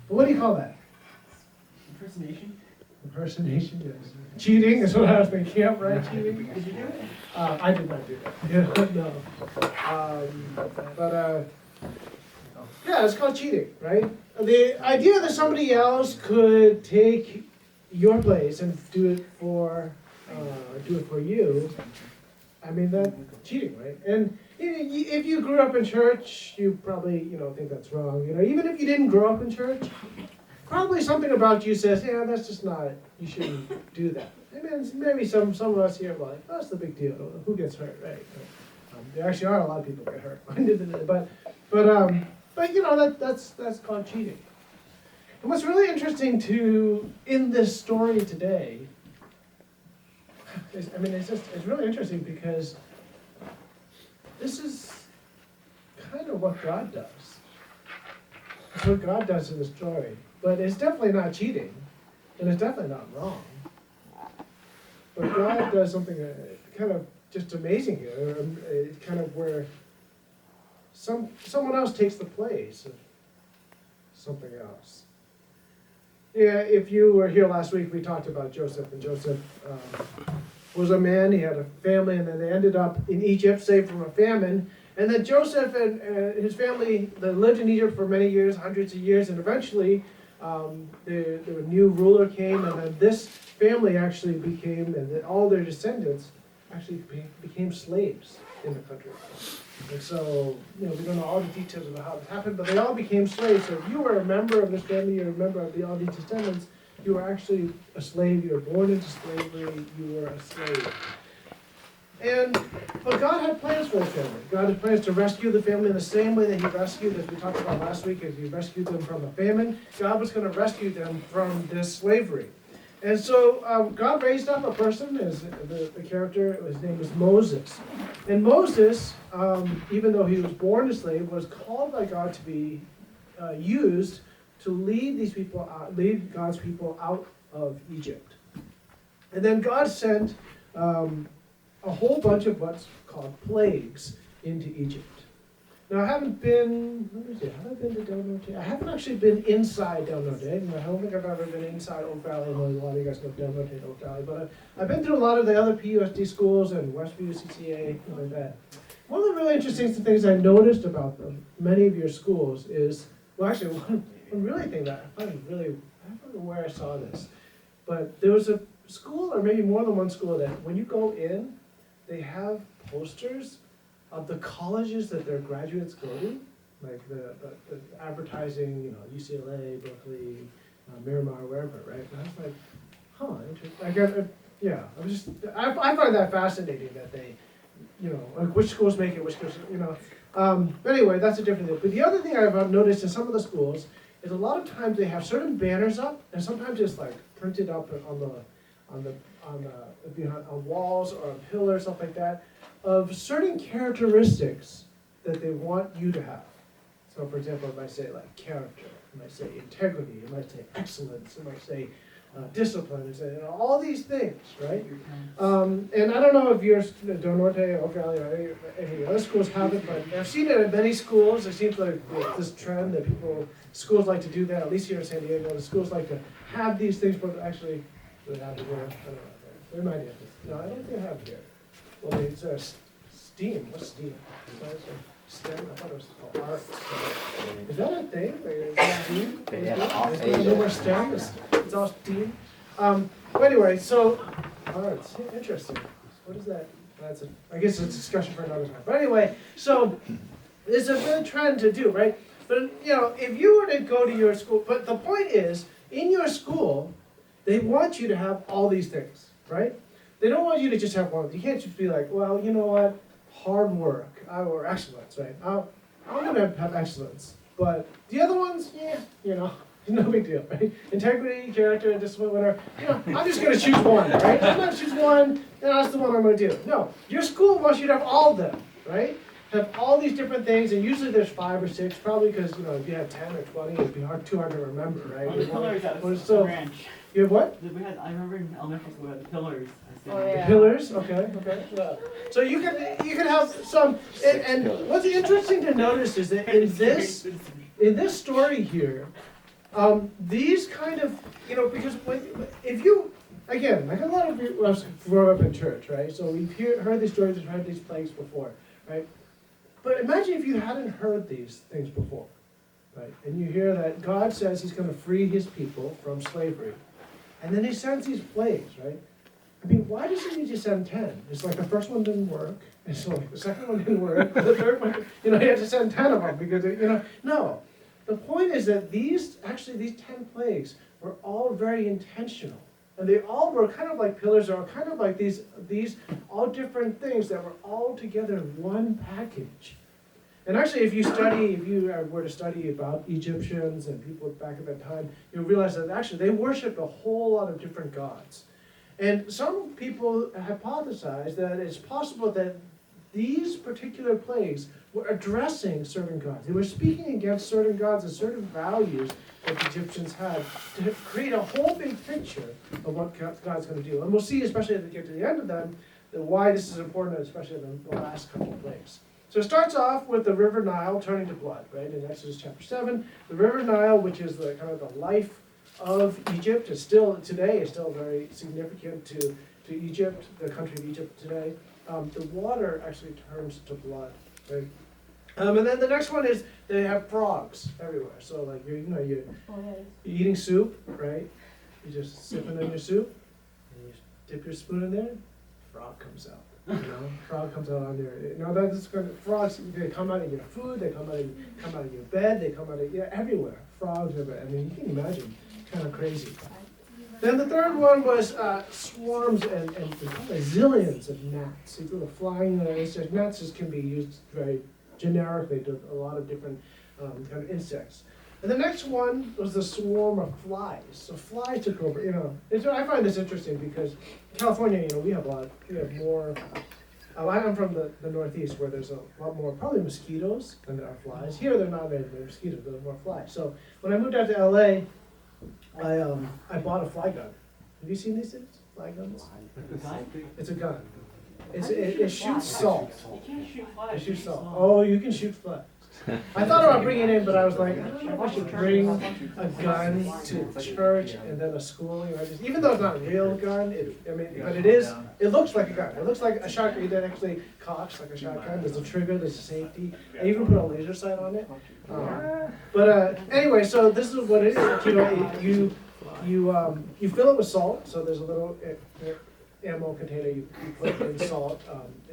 What do you call that? Impersonation? Impersonation, yes. Cheating is what I was thinking of, right? Cheating. Did you do it? I did not do that. Yeah, no. Yeah, it's called cheating, right? The idea that somebody else could take your place and do it for you, I mean, that's cheating, right? And if you grew up in church, you probably, think that's wrong. Even if you didn't grow up in church, probably something about you says, yeah, that's just not, you shouldn't do that. Maybe some of us here are like, oh, that's the big deal. Who gets hurt, right? There actually are a lot of people get hurt. but that's called cheating. And what's really interesting in this story today, it's really interesting because this is kind of what God does. It's what God does in the story. But it's definitely not cheating, and it's definitely not wrong. But God does something kind of just amazing here, kind of where someone else takes the place of something else. Yeah, if you were here last week, we talked about Joseph, and Joseph was a man, he had a family, and then they ended up in Egypt, saved from a famine. And then Joseph and his family, they lived in Egypt for many years, hundreds of years, and eventually the new ruler came, and then this family actually became, and then all their descendants actually became slaves in the country. And so, we don't know all the details about how this happened, but they all became slaves. So if you were a member of this family, you're a member of all these descendants, you were actually a slave. You were born into slavery. You were a slave. But God had plans for the family. God had plans to rescue the family in the same way that He rescued, as we talked about last week, as He rescued them from a famine. God was going to rescue them from this slavery. And so God raised up a person, as the character, his name was Moses. And Moses, even though he was born a slave, was called by God to be used to lead God's people out of Egypt. And then God sent a whole bunch of what's called plagues into Egypt. Now I haven't been to Del Norte? I haven't actually been inside Del Norte. I don't think I've ever been inside Oak Valley. I know a lot of you guys know Del Norte and Oak Valley, but I've been through a lot of the other PUSD schools and Westview CCA, things like that. One of the really interesting things I noticed about many of your schools is, well actually one really thing that I find really, I don't know where I saw this, but there was a school, or maybe more than one school, that when you go in, they have posters of the colleges that their graduates go to, like the advertising, UCLA, Berkeley, Miramar, wherever, right? And I was like, interesting. I find that fascinating that they, like which schools make it, which schools, But anyway, that's a different thing. But the other thing I've noticed in some of the schools is a lot of times they have certain banners up, and sometimes it's like printed up on walls or on pillars, stuff like that, of certain characteristics that they want you to have. So for example, it might say like character, it might say integrity, it might say excellence, it might say discipline, it might say, all these things, right? And I don't know if yours, Del Norte, Oak Valley, or any other schools have it, but I've seen it at many schools. It seems like this trend that schools like to do that, at least here in San Diego, the schools like to have these things, but actually, do they have it here? I don't know. They might have it. No, I don't think they have it here. Well, it's STEAM. What's STEAM? STEM? I thought it was called art. Is that a thing? Is that STEAM? There's no more STEM? It's all STEAM? But anyway, so arts. Interesting. What is that? I guess it's a discussion for another time. But anyway, so it's a good trend to do, right? But, if you were to go to your school, but the point is, in your school, they want you to have all these things, right? They don't want you to just have one. You can't just be like, well, you know what? Hard work or excellence, right? I'm going to have excellence. But the other ones, no big deal, right? Integrity, character, discipline, whatever. I'm just going to choose one, right? I'm going to choose one, and that's the one I'm going to do. No, your school wants you to have all of them, right? Have all these different things, and usually there's 5 or 6, probably because, if you had 10 or 20, it'd be too hard to remember, right? Well, the pillars at the So, branch. You have what? I remember in elementary school we had the pillars. Oh, yeah. The pillars, okay. Yeah. So you can have some, and what's interesting to notice is that in this story here, These kind of, because if you, again, like a lot of us grew up in church, right? So we've heard these stories and heard these plagues before, right? But imagine if you hadn't heard these things before, right? And you hear that God says he's going to free his people from slavery. And then he sends these plagues, right? I mean, why does he need to send 10? It's like the first one didn't work, and so the second one didn't work, the third one, he had to send 10 of them because, no. The point is that these 10 plagues were all very intentional. And they all were kind of like pillars, or kind of like these all different things that were all together in one package. And actually, if you were to study about Egyptians and people back at that time, you'll realize that actually they worshipped a whole lot of different gods. And some people hypothesize that it's possible that these particular plagues were addressing certain gods. They were speaking against certain gods and certain values that the Egyptians had to create a whole big picture of what God's going to do. And we'll see, especially as we get to the end of them, why this is important, especially in the last couple of plagues. So it starts off with the river Nile turning to blood, right? In Exodus chapter 7, the river Nile, which is the kind of the life of Egypt, is still very significant to Egypt, the country of Egypt today. The water actually turns to blood, right? And then the next one is they have frogs everywhere. So like you're eating soup, right? You're just sipping on your soup, and you dip your spoon in there, frog comes out. Frog comes out on there. That's kind of frogs. They come out of your food. They come out of your bed. They come out of everywhere. Frogs everywhere. I mean, you can imagine, kind of crazy. Then the third one was swarms and zillions of gnats. These little flying insects. Gnats just can be used very generically to a lot of different kind of insects. And the next one was the swarm of flies. So flies took over. I find this interesting because California, we have more. I'm from the Northeast, where there's a lot more probably mosquitoes than there are flies. Here, there are not many mosquitoes, but there are more flies. So when I moved out to LA, I bought a fly gun. Have you seen these things? Fly guns? It's a gun. It shoots salt. You can't shoot flies. It shoots salt. Oh, you can shoot flies. I thought about bringing it in, but I was like, I don't know if I should bring a gun to church and then a school. Even though it's not a real gun, but it is. It looks like a gun. It looks like a shotgun that actually cocks like a shotgun. There's a trigger. There's a safety. I even put a laser sight on it. Anyway, so this is what it is. You fill it with salt. So there's a little ammo container. You put in salt,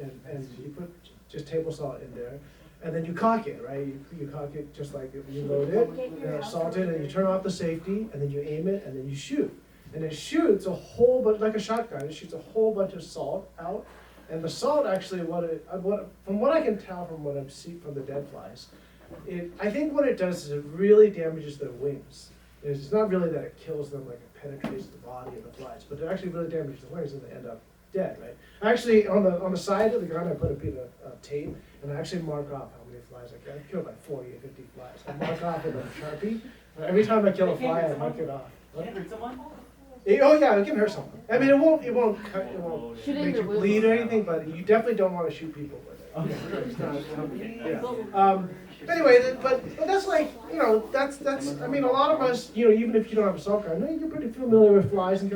and you put just table salt in there. And then you cock it, right? You cock it just like you load it, salt it, and you turn off the safety, and then you aim it, and then you shoot. And it shoots a whole bunch, like a shotgun, it shoots a whole bunch of salt out. And the salt actually, from what I can tell from what I've seen from the dead flies, I think what it does is it really damages their wings. It's not really that it kills them, like it penetrates the body of the flies, but it actually really damages the wings and they end up dead, right? Actually, on the side of the gun, I put a piece of tape, and I actually mark off how many flies I killed. I killed like 40 or 50 flies. I mark off with a Sharpie. Every time I kill a fly, I mark it off. Can it hurt someone? Oh yeah, it can hurt someone. I mean, it won't make you bleed or anything, but you definitely don't want to shoot people with it. Okay. It's not, anyway, but that's like, that's. I mean, a lot of us, even if you don't have a salt gun, you're pretty familiar with flies, and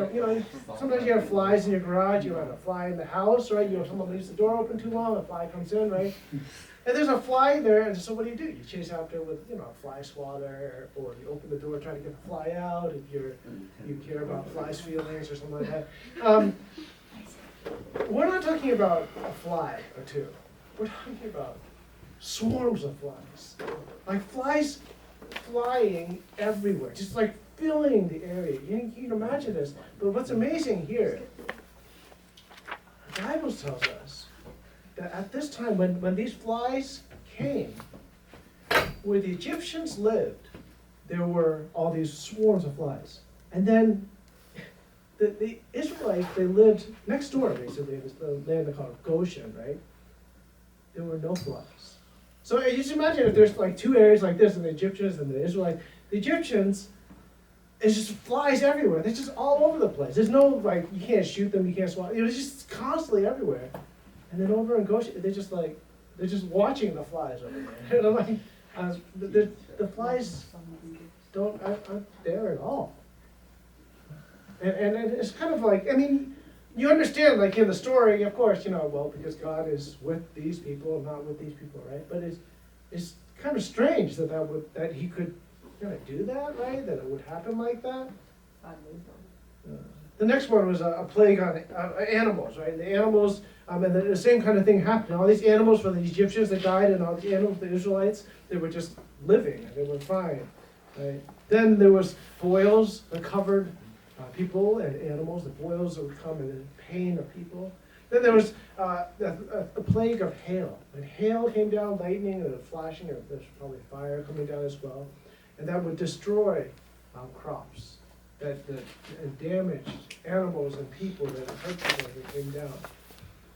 sometimes you have flies in your garage. You have a fly in the house, right? Someone leaves the door open too long, a fly comes in, right? And there's a fly there, and so what do? You chase after it with, a fly swatter, or you open the door trying to get the fly out if you care about flies' feelings or something like that. We're not talking about a fly or two. We're talking about swarms of flies. Like flies flying everywhere, just like filling the area. You can imagine this. But what's amazing here, the Bible tells us that at this time, when these flies came, where the Egyptians lived, there were all these swarms of flies. And then the Israelites, they lived next door, basically. It was the land they called Goshen, right? There were no flies. So you just imagine if there's like two areas like this, and the Egyptians and the Israelites. The Egyptians, it's just flies everywhere. They're just all over the place. There's no, you can't shoot them, you can't swat. It's just constantly everywhere. And then over in Goshen, they're just watching the flies over there. The flies, aren't there at all. And it's kind of like, I mean, you understand, like in the story, of course, well, because God is with these people and not with these people, right? But it's kind of strange that he could kind of do that, right? That it would happen like that. The next one was a plague on animals, right? The animals, and the same kind of thing happened. All these animals for the Egyptians that died, and all these animals for the Israelites, they were just living, and they were fine, right? Then there was boils that covered people and animals, the boils that would come in the pain of people. Then there was a plague of hail. And hail came down, lightning and flashing, or there's probably fire coming down as well. And that would destroy crops, and damage animals and people, that hurt people as it came down.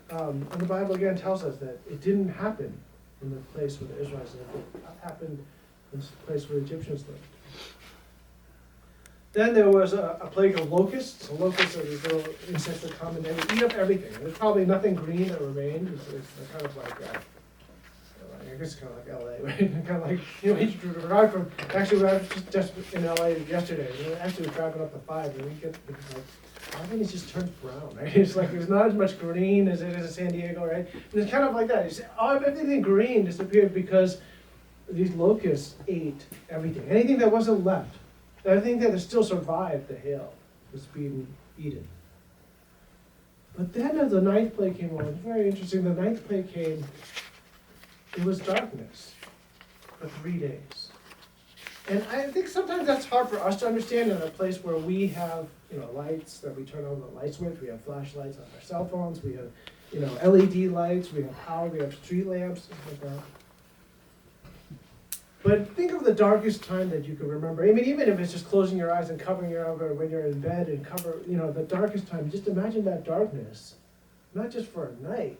And the Bible again tells us that it didn't happen in the place where the Israelites lived. It happened in the place where the Egyptians lived. Then there was a plague of locusts. Locusts are these little insects that come and they would eat up everything. There's probably nothing green that remained. It's kind of like, I guess it's kind of like LA, right? Kind of like, you drive from, actually, I was just in LA yesterday. Actually, we're driving up the 5 and we get, like, everything just turns brown, right? It's like there's not as much green as it is in San Diego, right? And it's kind of like that. Everything green disappeared because these locusts ate everything. Anything that wasn't left. Everything that still survived the hail was being eaten. But then as the 9th plague came along, it's very interesting, the 9th plague came, it was darkness for 3 days. And I think sometimes that's hard for us to understand in a place where we have, lights that we turn on the light switch, we have flashlights on our cell phones, we have, LED lights, we have power, we have street lamps, stuff like that. But think of the darkest time that you can remember. I mean, even if it's just closing your eyes and covering your eyes when you're in bed and cover, the darkest time. Just imagine that darkness, not just for a night,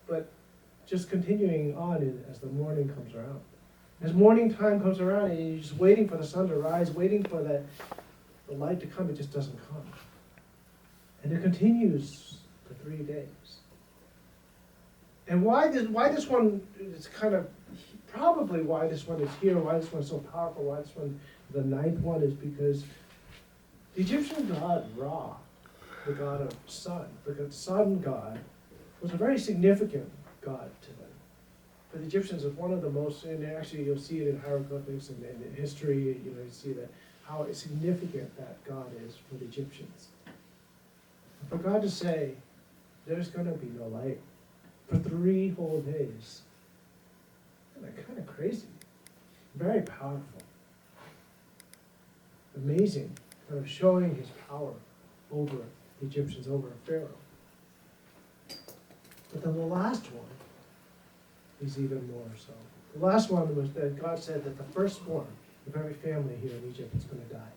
but just continuing on as the morning comes around. As morning time comes around and you're just waiting for the sun to rise, waiting for the light to come, it just doesn't come. And it continues for 3 days. And why this one is kind of, probably why this one is here, why this one's so powerful, why this one, the 9th one, is because the Egyptian god Ra, the god of sun, the sun god, was a very significant god to them. For the Egyptians, it's one of the most, and actually you'll see it in hieroglyphics and in history, you see that how significant that god is for the Egyptians. For God to say, there's going to be no light for 3 whole days, kind of crazy, very powerful, amazing, kind of showing his power over the Egyptians, over Pharaoh. But then the last one is even more so. The last one was that God said that the firstborn of every family here in Egypt is going to die.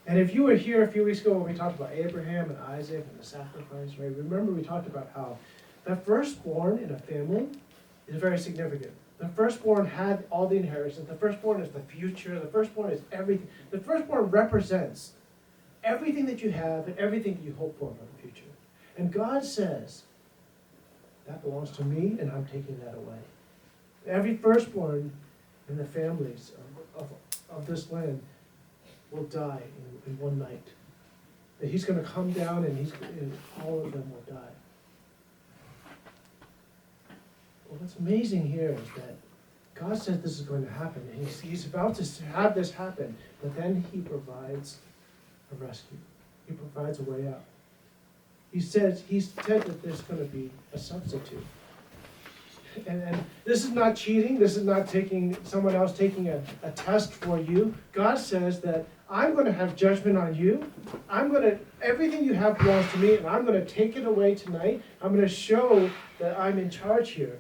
And if you were here a few weeks ago when we talked about Abraham and Isaac and the sacrifice, right? Remember we talked about how that firstborn in a family is very significant. The firstborn had all the inheritance. The firstborn is the future. The firstborn is everything. The firstborn represents everything that you have and everything that you hope for the future. And God says, that belongs to me and I'm taking that away. Every firstborn in the families of this land will die in one night. That he's going to come down and all of them will die. Well, what's amazing here is that God says this is going to happen, and he's about to have this happen, but then he provides a rescue. He provides a way out. He said that there's going to be a substitute. And this is not cheating. This is not someone else taking a test for you. God says that I'm going to have judgment on you. Everything you have belongs to me, and I'm going to take it away tonight. I'm going to show that I'm in charge here.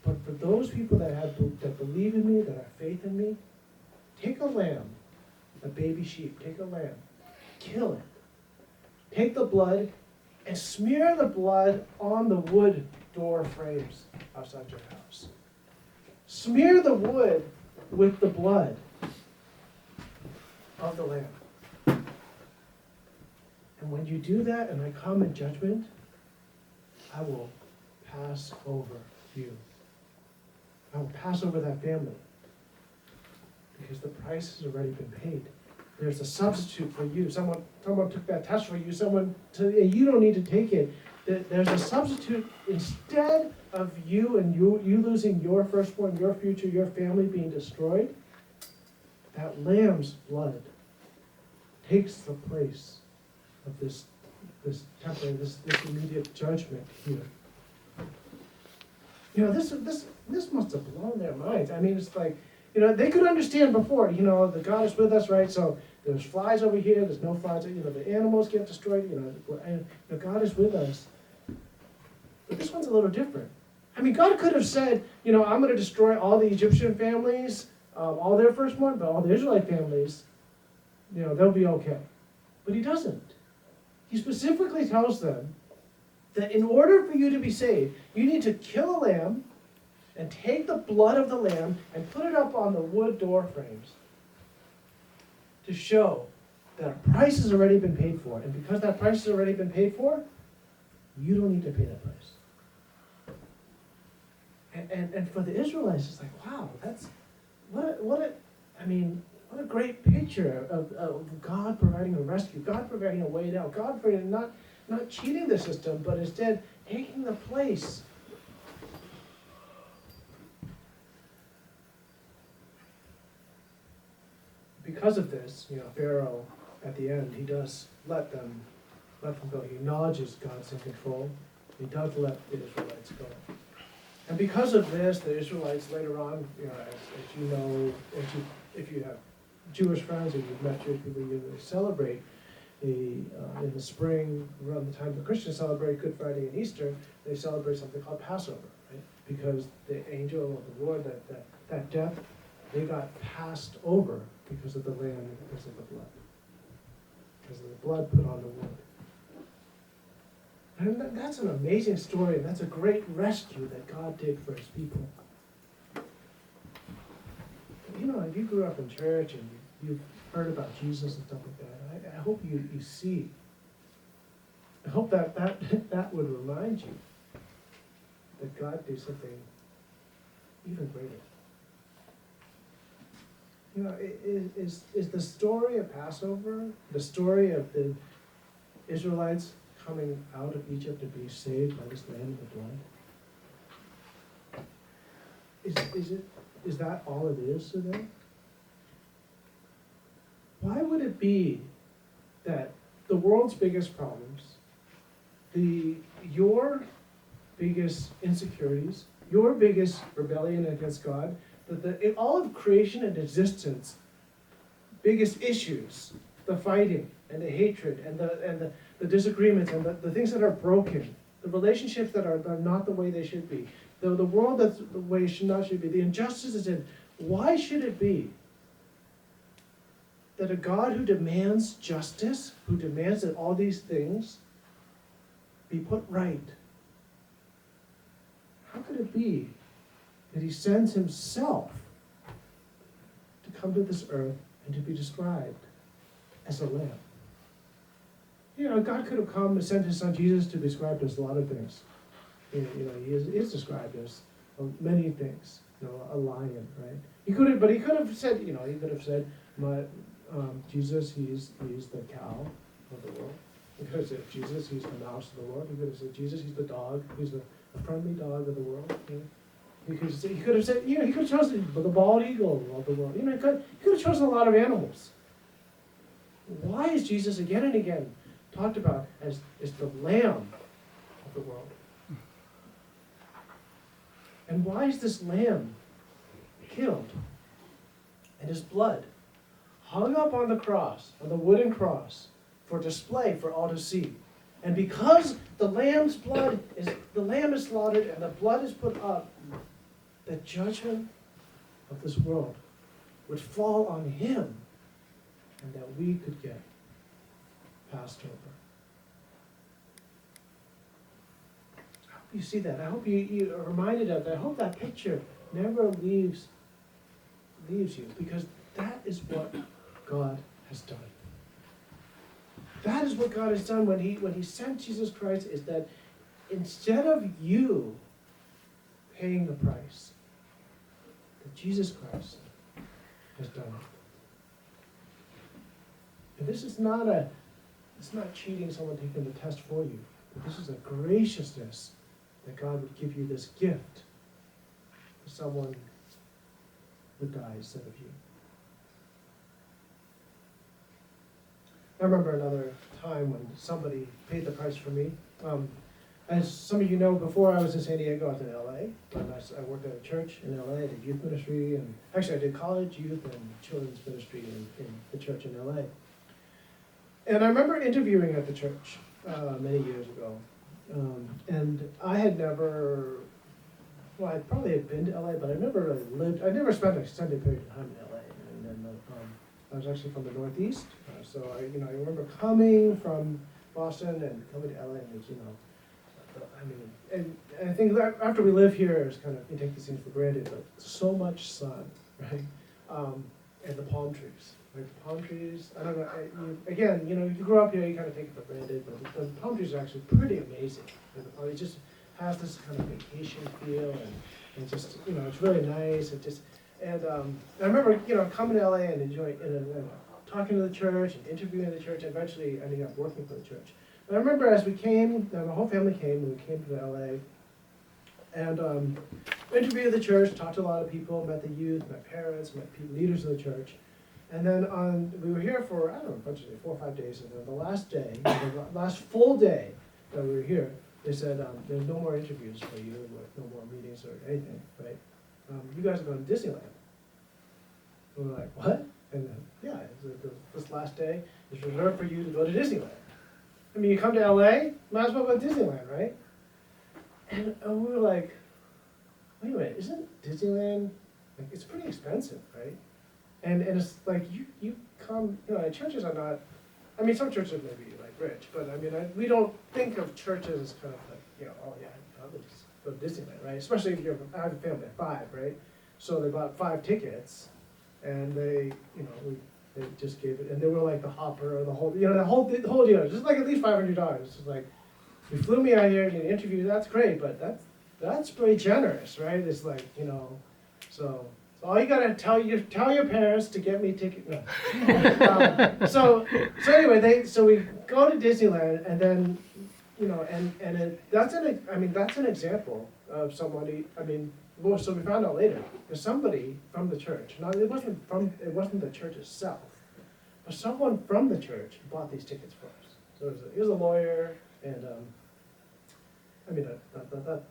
But for those people that believe in me, that have faith in me, take a lamb, a baby sheep, take a lamb, kill it. Take the blood and smear the blood on the wood door frames outside your house. Smear the wood with the blood of the lamb. And when you do that and I come in judgment, I will pass over you. I will pass over that family. because the price has already been paid. There's a substitute for you. Someone took that test for you. And you don't need to take it. There's a substitute instead of you and you losing your firstborn, your future, your family being destroyed. That lamb's blood takes the place of this temporary, this immediate judgment here. This must have blown their minds. I mean, it's like, they could understand before, the God is with us, right? So there's flies over here, there's no flies, the animals get destroyed, God is with us. But this one's a little different. I mean, God could have said, I'm going to destroy all the Egyptian families, all their firstborn, but all the Israelite families, they'll be okay. But he doesn't. He specifically tells them that in order for you to be saved, you need to kill a lamb and take the blood of the lamb and put it up on the wood door frames to show that a price has already been paid for. And because that price has already been paid for, you don't need to pay that price. And for the Israelites, it's like, wow, that's what a great picture of God providing a rescue, God providing a way out, God providing not cheating the system, but instead taking the place. Because of this, Pharaoh at the end, he does let them go. He acknowledges God's in control. He does let the Israelites go. And because of this, the Israelites later on, as you know, if you have Jewish friends or you've met Jewish people, you celebrate in the spring, around the time the Christians celebrate Good Friday and Easter, they celebrate something called Passover, right? Because the angel of the Lord, that death, they got passed over because of the lamb and because of the blood. Because of the blood put on the wood. And that's an amazing story, and that's a great rescue that God did for his people. If you grew up in church and you've heard about Jesus and stuff like that, I hope you see. I hope that would remind you that God did something even greater. Is the story of Passover, the story of the Israelites coming out of Egypt to be saved by this lamb and the blood? Is that all it is to them? Why would it be that the world's biggest problems, your biggest insecurities, your biggest rebellion against God, in all of creation and existence, biggest issues, the fighting and the hatred and the disagreements and the things that are broken, the relationships that are not the way they should be, the world that's the way it should be, the injustices in, why should it be that a God who demands justice, who demands that all these things be put right, how could it be that he sends himself to come to this earth and to be described as a lamb? God could have come and sent his son Jesus to be described as a lot of things. He is described as many things. A lion, right? He could have said, Jesus, he's the cow of the world. He could have said, Jesus, he's the mouse of the world. He could have said, Jesus, he's the dog. He's the friendly dog of the world. He could have said, he could have chosen the bald eagle of the world. He could have chosen a lot of animals. Why is Jesus again and again talked about as the lamb of the world? And why is this lamb killed and his blood hung up on the cross, on the wooden cross, for display for all to see? And because the lamb is slaughtered and the blood is put up, the judgment of this world would fall on him, and that we could get passed over. I hope you see that. I hope you are reminded of that. I hope that picture never leaves you, because that is what God has done. That is what God has done when he sent Jesus Christ, is that instead of you paying the price, that Jesus Christ has done it. And this is it's not cheating someone taking the test for you. But this is a graciousness that God would give you this gift for someone who died instead of you. I remember another time when somebody paid the price for me. As some of you know, before I was in San Diego, I was in LA. And I worked at a church in LA, I did youth ministry, and actually I did college, youth, and children's ministry in the church in LA. And I remember interviewing at the church many years ago. And I had never, well, I probably had been to LA, but I never really I never spent an extended period of time in LA. And then I was actually from the Northeast, so I remember coming from Boston and coming to LA, and it's, and I think that after we live here, it's kind of, you take these things for granted, but so much sun, right? And the palm trees, right? The palm trees, I don't know, you grow up here, you kind of take it for granted, but the palm trees are actually pretty amazing. And it just has this kind of vacation feel, and just, it's really nice, and I remember, coming to LA and enjoying, and talking to the church, and interviewing the church, and eventually ending up working for the church. I remember as we came, the whole family came, and we came to LA, and interviewed the church, talked to a lot of people, met the youth, met parents, met leaders of the church, and then we were here for, I don't know, a bunch of days, 4 or 5 days, and then the last day, the last full day that we were here, they said, there's no more interviews for you, no more meetings or anything, right? You guys are going to Disneyland. And we're like, what? And then, yeah, this last day is reserved for you to go to Disneyland. I mean, you come to LA, might as well go to Disneyland, right? And we were like, wait a minute, isn't Disneyland, like, it's pretty expensive, right? And it's like, you come, churches are not, I mean, some churches may be like rich, but I mean, we don't think of churches as kind of like, oh yeah, I'll just go to Disneyland, right? Especially if I have a family of 5, right? So they bought 5 tickets, and they just gave it, and they were like the hopper or the whole, the whole deal, just like at least $500. It's just like, you flew me out here to interview, that's great, but that's pretty generous, right? It's like, so all you gotta tell your parents to get me ticket. No. So anyway, so we go to Disneyland, and then, that's an example of somebody. So we found out later, there's somebody from the church. Now it wasn't the church itself, but someone from the church bought these tickets for us. So he was a lawyer, and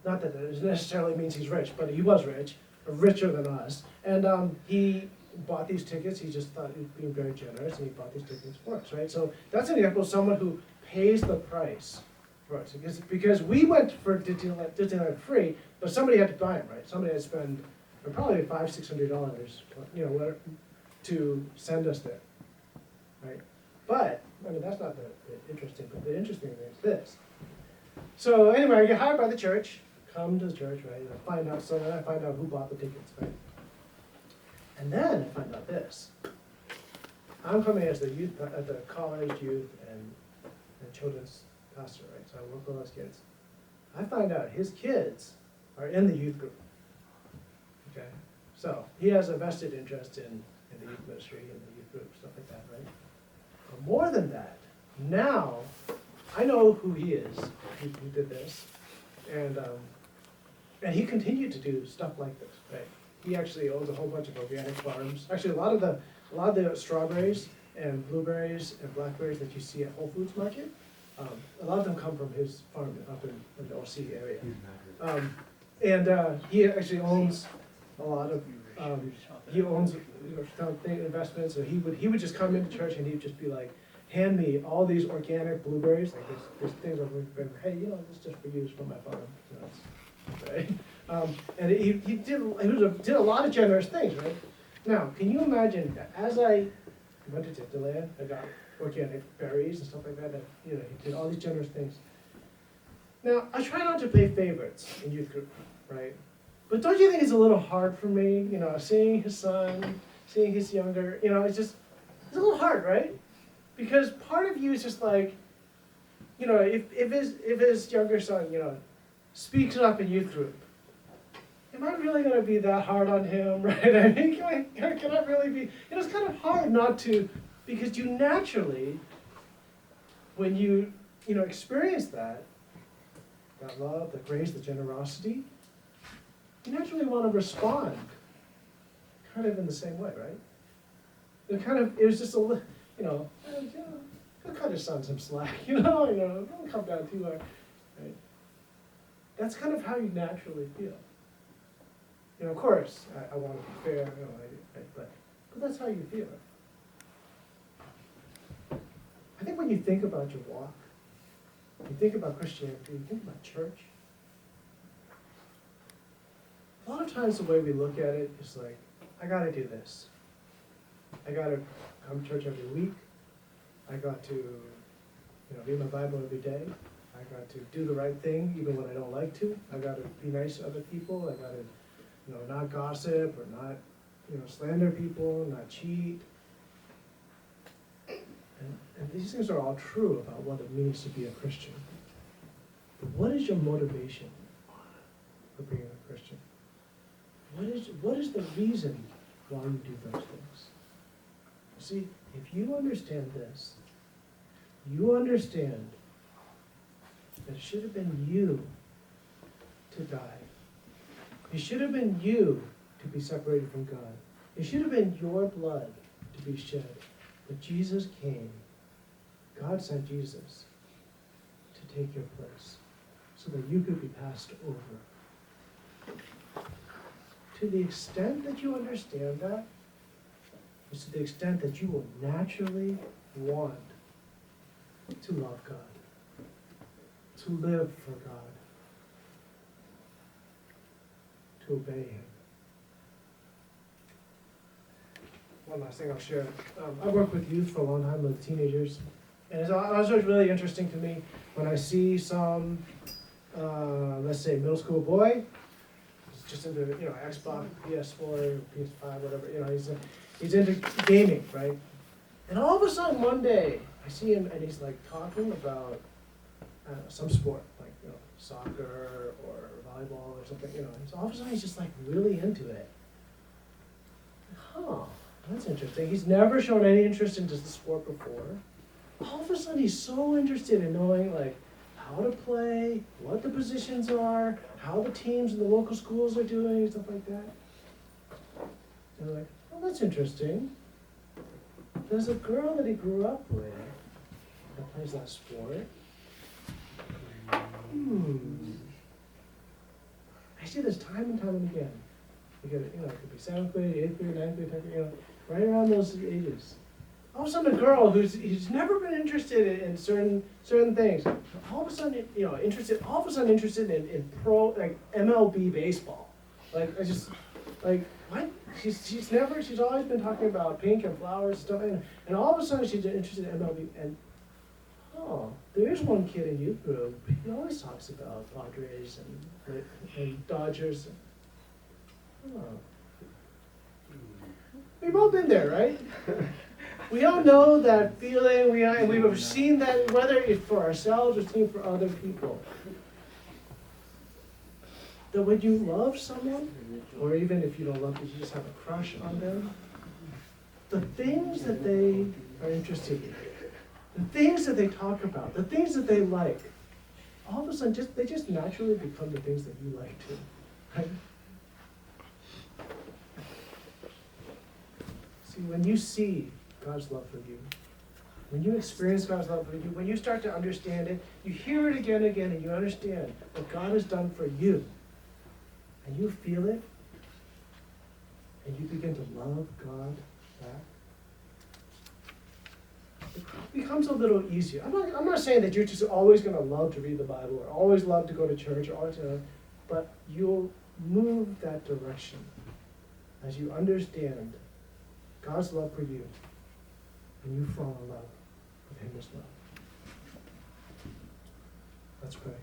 not that it necessarily means he's rich, but he was rich, or richer than us. And he bought these tickets. He just thought he was being very generous, and he bought these tickets for us, right? So that's an example of someone who pays the price for us, because we went for Disneyland free, but somebody had to buy them, right? Somebody had to spend probably $500-600, to send us there, right? But that's not the interesting. But the interesting thing is this. So anyway, I get hired by the church, come to the church, right? And I find out who bought the tickets, right? And then I find out this. I'm coming as the college youth and children's pastor, right? So I work with those kids. I find out his kids are in the youth group. Okay, so he has a vested interest in the youth ministry and the youth group, stuff like that, right? But more than that, now I know who he is, who did this, and he continued to do stuff like this, right? He actually owns a whole bunch of organic farms. Actually, a lot of the strawberries and blueberries and blackberries that you see at Whole Foods Market, a lot of them come from his farm up in the OC area. And he actually owns a lot of, he owns investments, so he would just come into church and he'd just be like, hand me all these organic blueberries, like this things I've been, hey, this is just for you, it's from my farm, right? And he did a lot of generous things, right? Now, can you imagine, as I went to Disneyland, I got organic berries and stuff like that, and he did all these generous things. Now, I try not to play favorites in youth group, right? But don't you think it's a little hard for me, seeing his son, seeing his younger, it's a little hard, right? Because part of you is just like, if his younger son, speaks up in youth group, it am I really gonna be that hard on him, right? I mean, can I really be, it's kind of hard not to, because you naturally, when you experience that love, the grace, the generosity, you naturally want to respond kind of in the same way, right? It was just a, he'll cut his son some slack, don't come down too hard, right? That's kind of how you naturally feel. Of course, I want to be fair, but that's how you feel. I think when you think about your walk, you think about Christianity, you think about church, a lot of times the way we look at it is like, I gotta do this. I gotta come to church every week. I got to, read my Bible every day. I got to do the right thing even when I don't like to. I got to be nice to other people. I got to, not gossip or not, slander people, not cheat. And these things are all true about what it means to be a Christian. But what is your motivation for being a Christian? What is the reason why you do those things? See, if you understand this, you understand that it should have been you to die. It should have been you to be separated from God. It should have been your blood to be shed. But Jesus came. God sent Jesus to take your place so that you could be passed over. To the extent that you understand that, is to the extent that you will naturally want to love God, to live for God, to obey Him. One last thing I'll share. I've worked with youth for a long time, with teenagers, and it's always really interesting to me when I see some, let's say, middle school boy, he's just into Xbox, PS4, PS5, whatever. He's into gaming, right? And all of a sudden, one day, I see him, and he's like talking about some sport, like soccer or volleyball or something. And so all of a sudden, he's just like really into it. Huh. That's interesting. He's never shown any interest in just the sport before. All of a sudden, he's so interested in knowing how to play, what the positions are, how the teams in the local schools are doing, and stuff like that. And I'm like, oh, that's interesting. There's a girl that he grew up with that plays that sport. I see this time and time and again. You get it could be 7th grade, 8th grade, 9th grade, 10th grade, right around those ages. All of a sudden, a girl who's never been interested in certain things, all of a sudden, interested in pro MLB baseball. What? She's always been talking about pink and flowers and stuff, and all of a sudden she's interested in MLB. And there is one kid in youth group. He always talks about Padres and Dodgers. We've all been there, right? We all know that feeling, and we've seen that, whether it's for ourselves or seen for other people. That when you love someone, or even if you don't love them, you just have a crush on them, the things that they are interested in, the things that they talk about, the things that they like, all of a sudden they just naturally become the things that you like too. Right? See, when you see God's love for you, when you experience God's love for you, when you start to understand it, you hear it again and again, and you understand what God has done for you, and you feel it, and you begin to love God back, it becomes a little easier. I'm not saying that you're just always going to love to read the Bible, or always love to go to church, or always, but you'll move that direction as you understand God's love for you, and you fall in love with Him as well. Let's pray.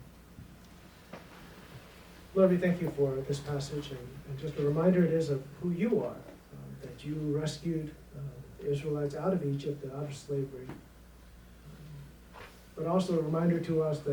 Lord, we thank you for this passage, and just a reminder it is of who you are, that you rescued the Israelites out of Egypt and out of slavery. But also a reminder to us that